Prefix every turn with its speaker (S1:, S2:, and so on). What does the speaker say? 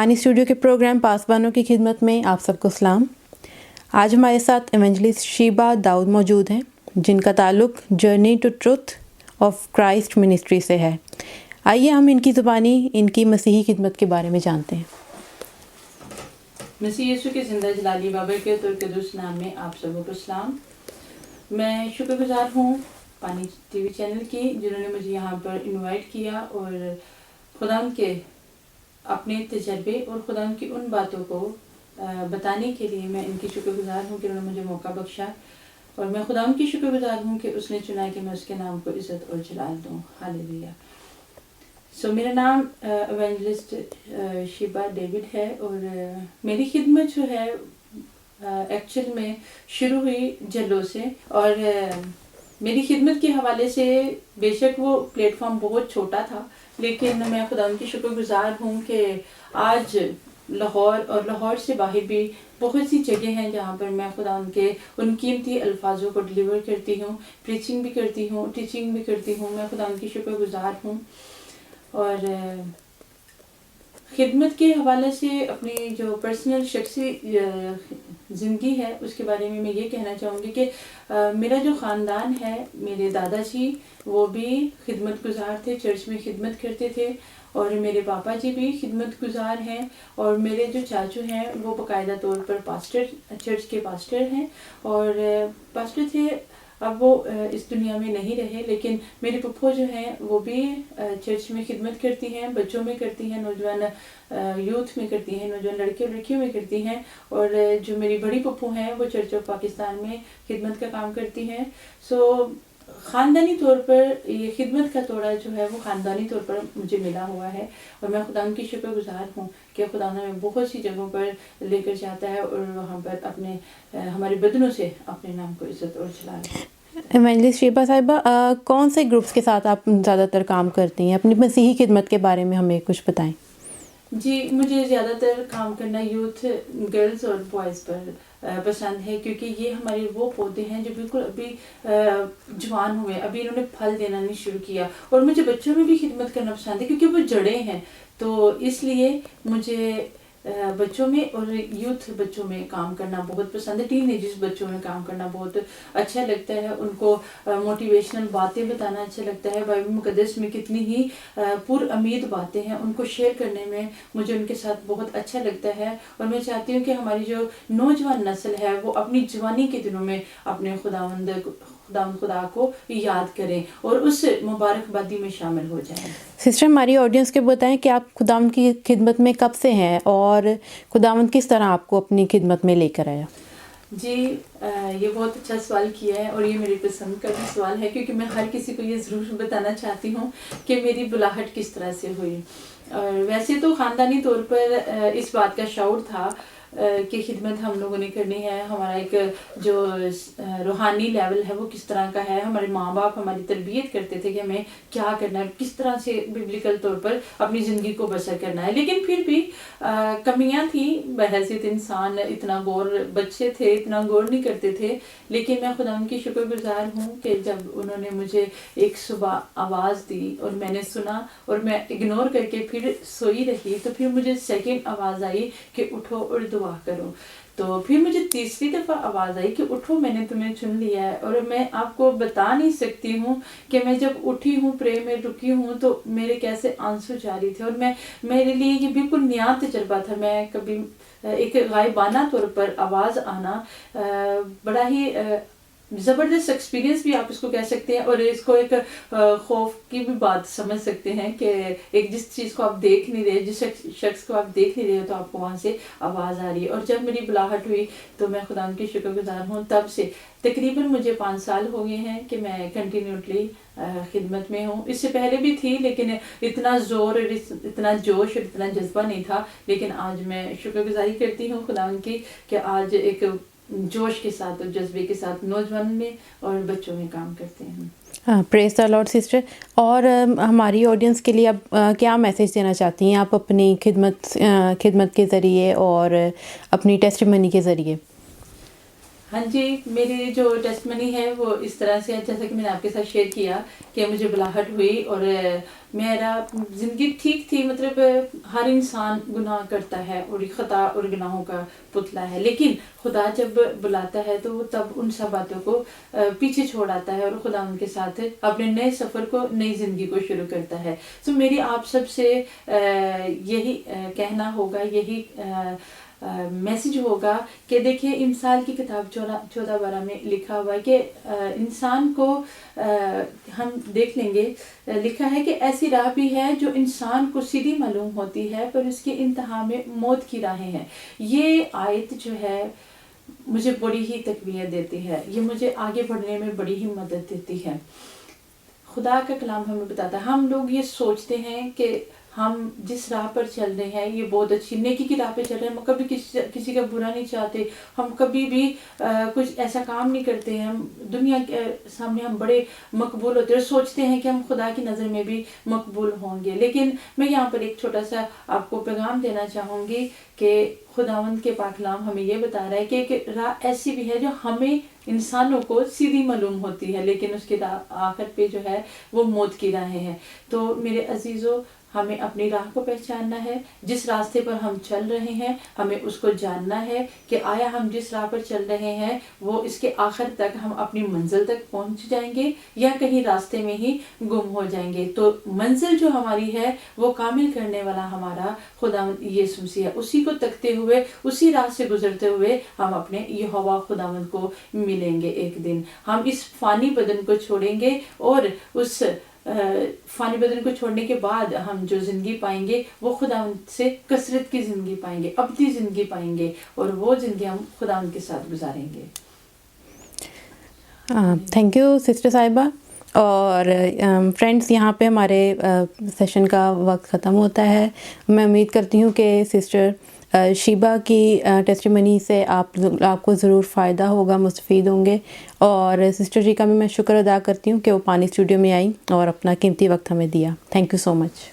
S1: Irfani studio کے programme پاسبانوں کی خدمت میں آپ سب کو سلام۔ آج ہمارے ساتھ ایونجلسٹ شیبہ داؤد موجود ہیں جن کا تعلق journey to truth of Christ ministry سے ہے۔ آئیے ہم ان کی زبانی ان کی مسیحی خدمت کے بارے میں جانتے ہیں۔
S2: مسیح یسوع کے زندہ جلالی بابرکت اور قدوس نام میں آپ سب کو سلام۔ میں شکر گزار ہوں پانی ٹی وی چینل کی جنہوں نے مجھے یہاں پر انوائٹ کیا اور خدا کے اپنے تجربے اور خدا کی ان باتوں کو بتانے کے لیے میں ان کی شکر گزار ہوں کہ انہوں نے مجھے موقع بخشا، اور میں خدا کی شکر گزار ہوں کہ اس نے چنا کہ میں اس کے نام کو عزت اور جلال دوں۔ ہاللیلویا۔ میرا نام ایونجلسٹ شیبہ ڈیوڈ ہے، اور میری خدمت جو ہے ایکچوئل میں شروع ہوئی جلو سے، اور میری خدمت کے حوالے سے بے شک وہ پلیٹ فارم بہت چھوٹا تھا، لیکن میں خدا کی شکر گزار ہوں کہ آج لاہور اور لاہور سے باہر بھی بہت سی جگہ ہیں جہاں پر میں خدا کے ان قیمتی الفاظوں کو ڈلیور کرتی ہوں، پریچنگ بھی کرتی ہوں، ٹیچنگ بھی کرتی ہوں۔ میں خدا کی شکر گزار ہوں، اور خدمت کے حوالے سے اپنی جو پرسنل شخصی زندگی ہے اس کے بارے میں یہ کہنا چاہوں گی کہ میرا جو خاندان ہے، میرے دادا جی وہ بھی خدمت گزار تھے، چرچ میں خدمت کرتے تھے، اور میرے پاپا جی بھی خدمت گزار ہیں، اور میرے جو چاچو ہیں وہ باقاعدہ طور پر پاسٹر، چرچ کے پاسٹر ہیں، اور پاسٹر تھے، اب وہ اس دنیا میں نہیں رہے، لیکن میری پھپھو جو ہیں وہ بھی چرچ میں خدمت کرتی ہیں، بچوں میں کرتی ہیں، نوجوان یوتھ میں کرتی ہیں، نوجوان لڑکے اور لڑکیوں میں کرتی ہیں، اور جو میری بڑی پھپھو ہیں وہ چرچ آف پاکستان میں خدمت کا کام کرتی ہیں۔ خاندانی طور پر یہ خدمت کا توڑا جو ہے وہ خاندانی طور پر مجھے ملا ہوا ہے، اور میں خدا کی شکر گزار ہوں کہ خدا نے بہت سی جگہوں پر لے کر جاتا ہے، اور وہاں پر اپنے ہمارے بدنوں سے اپنے نام کو عزت اور جلال۔
S1: ایونجلسٹ شیبہ صاحبہ، کون سے گروپس کے ساتھ آپ زیادہ تر کام کرتی ہیں؟ اپنی مسیحی خدمت کے بارے میں ہمیں کچھ بتائیں۔
S2: جی، مجھے زیادہ تر کام کرنا یوتھ، گرلز اور بوائز پر پسند ہے، کیونکہ یہ ہمارے وہ پودے ہیں جو بالکل ابھی جوان ہوئے، ابھی انہوں نے پھل دینا نہیں شروع کیا، اور مجھے بچوں میں بھی خدمت کرنا پسند ہے کیونکہ وہ جڑیں ہیں، تو اس لیے مجھے بچوں میں اور یوتھ بچوں میں کام کرنا بہت پسند ہے، ٹین ایجرز بچوں میں کام کرنا بہت اچھا لگتا ہے، ان کو موٹیویشنل باتیں بتانا اچھا لگتا ہے، بائبل مقدس میں کتنی ہی پر امید باتیں ہیں، ان کو شیئر کرنے میں مجھے ان کے ساتھ بہت اچھا لگتا ہے، اور میں چاہتی ہوں کہ ہماری جو نوجوان نسل ہے وہ اپنی جوانی کے دنوں میں اپنے خدا کو یاد کریں اور اس مبارکبادی میں شامل ہو جائیں۔
S1: سسٹر، ہماری آڈینس کے بتائیں کہ آپ خداوند کی خدمت میں کب سے ہیں اور خداوند کس طرح آپ کو اپنی خدمت میں لے کر آیا؟
S2: جی، یہ بہت اچھا سوال کیا ہے، اور یہ میری پسند کا بھی سوال ہے، کیونکہ میں ہر کسی کو یہ ضرور بتانا چاہتی ہوں کہ میری بلاہٹ کس طرح سے ہوئی۔ اور ویسے تو خاندانی طور پر اس بات کا شعور تھا کہ خدمت ہم لوگوں نے کرنی ہے، ہمارا ایک جو روحانی لیول ہے وہ کس طرح کا ہے، ہمارے ماں باپ ہماری تربیت کرتے تھے کہ ہمیں کیا کرنا ہے، کس طرح سے ببلیکل طور پر اپنی زندگی کو بسر کرنا ہے، لیکن پھر بھی کمیاں تھیں، بحیثیت انسان بچے تھے اتنا غور نہیں کرتے تھے، لیکن میں خدا کی شکر گزار ہوں کہ جب انہوں نے مجھے ایک صبح آواز دی اور میں نے سنا اور میں اگنور کر کے پھر سوئی رہی، تو پھر مجھے سیکنڈ آواز آئی کہ اٹھو اور دعا کرو، تو پھر مجھے تیسری دفعہ آواز آئی کہ اٹھو، میں نے تمہیں چن لیا ہے، اور میں آپ کو بتا نہیں سکتی ہوں کہ میں جب اٹھی ہوں، پرے میں رکی ہوں، تو میرے کیسے آنسو جاری تھے، اور میرے لیے یہ بالکل نیا تجربہ تھا، میں کبھی ایک غائبانہ طور پر آواز آنا بڑا ہی زبردست ایکسپیرینس بھی آپ اس کو کہہ سکتے ہیں، اور اس کو ایک خوف کی بھی بات سمجھ سکتے ہیں کہ ایک جس چیز کو آپ دیکھ نہیں رہے، جس شخص کو آپ دیکھ نہیں رہے تو آپ کو وہاں سے آواز آ رہی ہے، اور جب میری بلاہٹ ہوئی تو میں خدا کی شکر گزار ہوں، تب سے تقریباً مجھے 5 سال ہو گئے ہیں کہ میں کنٹینیوٹلی خدمت میں ہوں۔ اس سے پہلے بھی تھی، لیکن اتنا زور اور اتنا جوش اور اتنا جذبہ نہیں تھا، لیکن آج میں شکر گزاری کرتی ہوں خدا کی کہ آج ایک جوش کے ساتھ اور جذبے کے ساتھ نوجوان میں اور بچوں میں کام کرتے ہیں۔
S1: پریز دی لارڈ سسٹر۔ اور ہماری آڈینس کے لیے اب کیا میسیج دینا چاہتی ہیں آپ اپنی خدمت کے ذریعے اور اپنی ٹیسٹیمنی کے ذریعے؟
S2: ہاں جی، میری جو ٹیسٹمنی ہے وہ اس طرح سے ہے، جیسا کہ میں نے آپ کے ساتھ شیئر کیا کہ مجھے بلاہٹ ہوئی اور میرا زندگی ٹھیک تھی. مطلب ہر انسان گناہ کرتا ہے اور خطا اور گناہوں کا پتلا ہے، لیکن خدا جب بلاتا ہے تو وہ تب ان سب باتوں کو پیچھے چھوڑ آتا ہے اور خدا ان کے ساتھ اپنے نئے سفر کو، نئی زندگی کو شروع کرتا ہے. تو میری آپ سب سے یہی کہنا ہوگا، یہی میسج ہوگا کہ دیکھیے امثال کی کتاب 14:12 میں لکھا ہوا ہے کہ انسان کو ہم دیکھ لیں گے، لکھا ہے کہ ایسی راہ بھی ہے جو انسان کو سیدھی معلوم ہوتی ہے پر اس کے انتہا میں موت کی راہیں ہیں. یہ آیت جو ہے مجھے بڑی ہی تقویت دیتی ہے، یہ مجھے آگے بڑھنے میں بڑی ہی مدد دیتی ہے. خدا کا کلام ہمیں بتاتا ہے، ہم لوگ یہ سوچتے ہیں کہ ہم جس راہ پر چل رہے ہیں یہ بہت اچھی نیکی کی راہ پہ چل رہے ہیں، ہم کبھی کسی کا برا نہیں چاہتے، ہم کبھی بھی کچھ ایسا کام نہیں کرتے ہیں، ہم دنیا کے سامنے ہم بڑے مقبول ہوتے ہیں اور سوچتے ہیں کہ ہم خدا کی نظر میں بھی مقبول ہوں گے. لیکن میں یہاں پر ایک چھوٹا سا آپ کو پیغام دینا چاہوں گی کہ خداوند کے پاک کلام ہمیں یہ بتا رہا ہے کہ ایک راہ ایسی بھی ہے جو ہمیں انسانوں کو سیدھی معلوم ہوتی ہے، لیکن اس کے آخر پہ جو ہے وہ موت کی راہیں ہیں. تو میرے عزیزو، ہمیں اپنی راہ کو پہچاننا ہے، جس راستے پر ہم چل رہے ہیں ہمیں اس کو جاننا ہے کہ آیا ہم جس راہ پر چل رہے ہیں وہ اس کے آخر تک ہم اپنی منزل تک پہنچ جائیں گے یا کہیں راستے میں ہی گم ہو جائیں گے. تو منزل جو ہماری ہے وہ کامل کرنے والا ہمارا خداوند یسوع مسیح ہے. اسی کو تکتے ہوئے، اسی راہ سے گزرتے ہوئے ہم اپنے یہوہ خداوند کو ملیں گے. ایک دن ہم اس فانی بدن کو چھوڑیں گے اور اس فانی بدن کو چھوڑنے کے بعد ہم جو زندگی پائیں گے وہ خداوند سے کثرت کی زندگی پائیں گے، ابدی زندگی پائیں گے اور وہ زندگی ہم خداوند کے ساتھ گزاریں گے.
S1: تھینک یو سسٹر صاحبہ. اور فرینڈس، یہاں پہ ہمارے سیشن کا وقت ختم ہوتا ہے. میں امید کرتی ہوں کہ سسٹر شیبہ کی ٹیسٹیمنی سے آپ کو ضرور فائدہ ہوگا، مستفید ہوں گے. اور سسٹر جی کا بھی میں شکر ادا کرتی ہوں کہ وہ پانی اسٹوڈیو میں آئیں اور اپنا قیمتی وقت ہمیں دیا. Thank you so much.